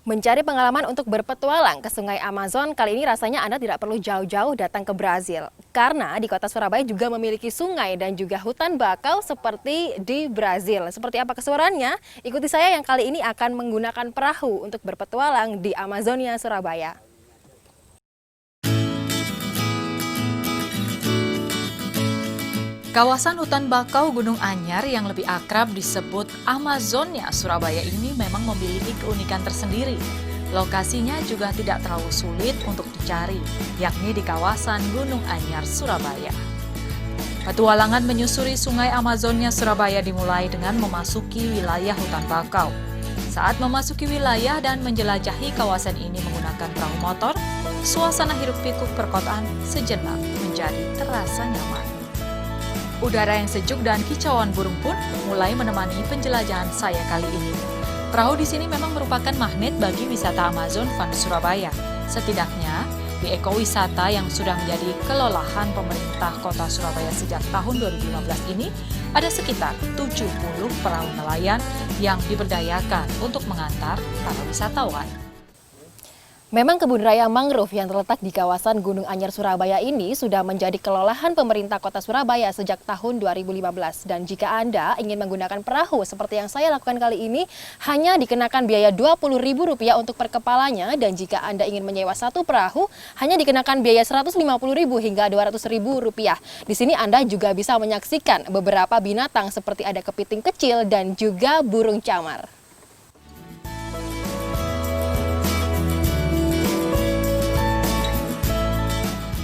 Mencari pengalaman untuk berpetualang ke Sungai Amazon, kali ini rasanya Anda tidak perlu jauh-jauh datang ke Brazil. Karena di kota Surabaya juga memiliki sungai dan juga hutan bakau seperti di Brazil. Seperti apa keseruannya? Ikuti saya yang kali ini akan menggunakan perahu untuk berpetualang di Amazonia, Surabaya. Kawasan hutan bakau Gunung Anyar yang lebih akrab disebut Amazonia Surabaya ini memang memiliki keunikan tersendiri. Lokasinya juga tidak terlalu sulit untuk dicari, yakni di kawasan Gunung Anyar, Surabaya. Petualangan menyusuri Sungai Amazonia Surabaya dimulai dengan memasuki wilayah hutan bakau. Saat memasuki wilayah dan menjelajahi kawasan ini menggunakan perahu motor, suasana hiruk-pikuk perkotaan sejenak menjadi terasa nyaman. Udara yang sejuk dan kicauan burung pun mulai menemani penjelajahan saya kali ini. Perahu di sini memang merupakan magnet bagi wisata Amazon Fun Surabaya. Setidaknya, di ekowisata yang sudah menjadi kelolahan pemerintah kota Surabaya sejak tahun 2015 ini, ada sekitar 70 perahu nelayan yang diberdayakan untuk mengantar para wisatawan. Memang kebun raya mangrove yang terletak di kawasan Gunung Anyar Surabaya ini sudah menjadi kelolahan pemerintah kota Surabaya sejak tahun 2015. Dan jika Anda ingin menggunakan perahu seperti yang saya lakukan kali ini, hanya dikenakan biaya Rp20.000 untuk per kepalanya. Dan jika Anda ingin menyewa satu perahu, hanya dikenakan biaya Rp150.000 hingga Rp200.000. Di sini Anda juga bisa menyaksikan beberapa binatang seperti ada kepiting kecil dan juga burung camar.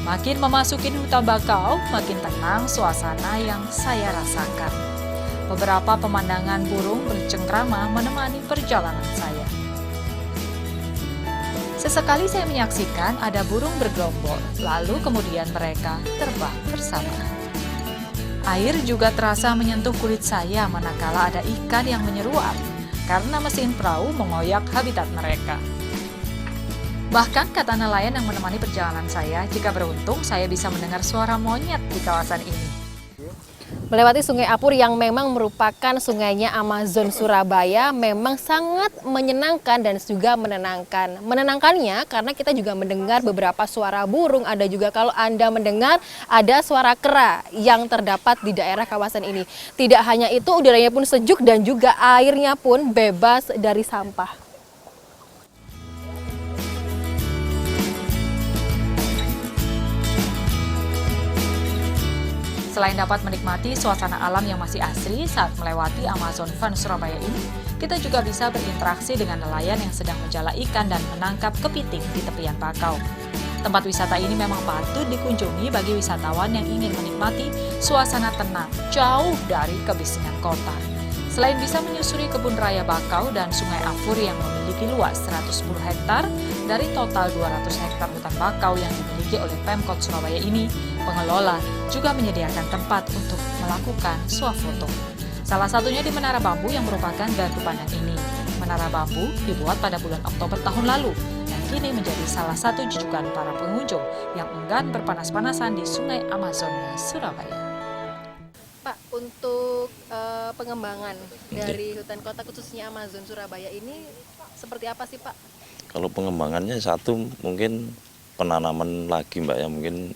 Makin memasuki hutan bakau, makin tenang suasana yang saya rasakan. Beberapa pemandangan burung bercengkrama menemani perjalanan saya. Sesekali saya menyaksikan ada burung bergelombol, lalu kemudian mereka terbang bersama. Air juga terasa menyentuh kulit saya manakala ada ikan yang menyeruak, karena mesin perahu mengoyak habitat mereka. Bahkan kata nelayan yang menemani perjalanan saya, jika beruntung saya bisa mendengar suara monyet di kawasan ini. Melewati Sungai Apur yang memang merupakan sungainya Amazon Surabaya memang sangat menyenangkan dan juga menenangkan. Menenangkannya karena kita juga mendengar beberapa suara burung, ada juga kalau Anda mendengar ada suara kera yang terdapat di daerah kawasan ini. Tidak hanya itu, udaranya pun sejuk dan juga airnya pun bebas dari sampah. Selain dapat menikmati suasana alam yang masih asri saat melewati Amazon Fun Surabaya ini, kita juga bisa berinteraksi dengan nelayan yang sedang menjala ikan dan menangkap kepiting di tepian bakau. Tempat wisata ini memang patut dikunjungi bagi wisatawan yang ingin menikmati suasana tenang jauh dari kebisingan kota. Selain bisa menyusuri kebun raya bakau dan Sungai Apur yang memiliki luas 110 hektar dari total 200 hektar hutan bakau yang dimiliki oleh Pemkot Surabaya ini, pengelola juga menyediakan tempat untuk melakukan swafoto. Salah satunya di Menara Bambu yang merupakan gardu pandang ini. Menara Bambu dibuat pada bulan Oktober tahun lalu dan kini menjadi salah satu jujukan para pengunjung yang enggan berpanas-panasan di Sungai Amazonia, Surabaya. Pak, untuk pengembangan dari hutan kota khususnya Amazon Surabaya ini seperti apa sih Pak? Kalau pengembangannya satu mungkin penanaman lagi Mbak ya, mungkin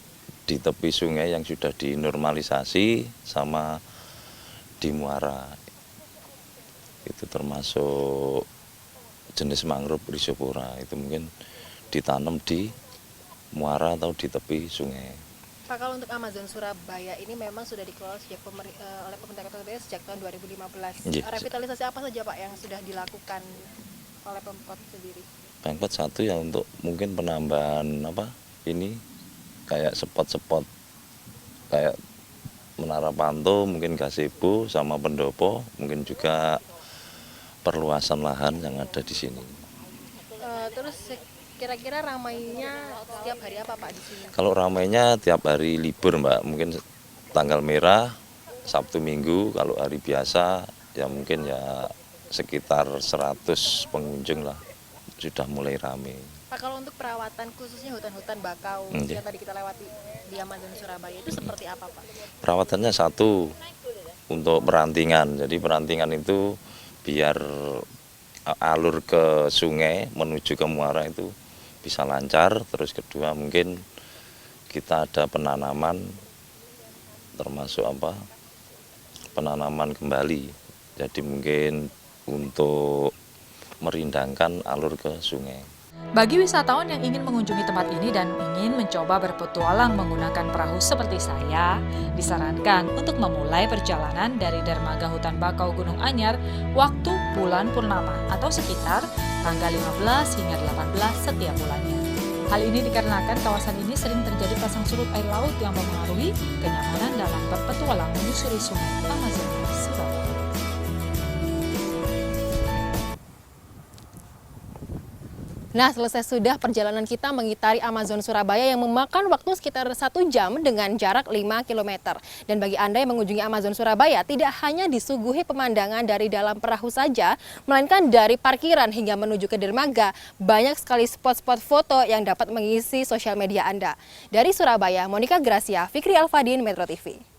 di tepi sungai yang sudah dinormalisasi sama di muara. Itu termasuk jenis mangrove rhizopora, itu mungkin ditanam di muara atau di tepi sungai. Pak, kalau untuk Amazon Surabaya ini memang sudah dikelola oleh pemerintah kota Surabaya sejak tahun 2015. Iya. Revitalisasi apa saja Pak yang sudah dilakukan oleh Pemkot sendiri? Pemkot satu ya untuk mungkin penambahan ini kayak spot-spot kayak Menara Pantau, mungkin gazebo sama pendopo, mungkin juga perluasan lahan yang ada di sini. Terus kira-kira ramainya setiap hari apa Pak di sini? Kalau ramainya tiap hari libur Mbak, mungkin tanggal merah, Sabtu Minggu, kalau hari biasa ya mungkin ya sekitar 100 pengunjung lah, sudah mulai ramai. Pak, kalau untuk perawatan khususnya hutan-hutan bakau yang tadi kita lewati di Amazon Surabaya itu seperti apa Pak? Perawatannya satu, untuk perantingan, jadi perantingan itu biar alur ke sungai menuju ke muara itu bisa lancar. Terus kedua mungkin kita ada penanaman, termasuk penanaman kembali. Jadi mungkin untuk merindangkan alur ke sungai. Bagi wisatawan yang ingin mengunjungi tempat ini dan ingin mencoba berpetualang menggunakan perahu seperti saya, disarankan untuk memulai perjalanan dari Dermaga Hutan Bakau Gunung Anyar waktu bulan purnama atau sekitar tanggal 15 hingga 18 setiap bulannya. Hal ini dikarenakan kawasan ini sering terjadi pasang surut air laut yang mempengaruhi kenyamanan dalam berpetualang menyusuri sungai Amazonia, Surabaya. Nah, selesai sudah perjalanan kita mengitari Amazon Surabaya yang memakan waktu sekitar 1 jam dengan jarak 5 km. Dan bagi Anda yang mengunjungi Amazon Surabaya, tidak hanya disuguhi pemandangan dari dalam perahu saja, melainkan dari parkiran hingga menuju ke dermaga, banyak sekali spot-spot foto yang dapat mengisi sosial media Anda. Dari Surabaya, Monica Gracia, Fikri Alfadin, Metro TV.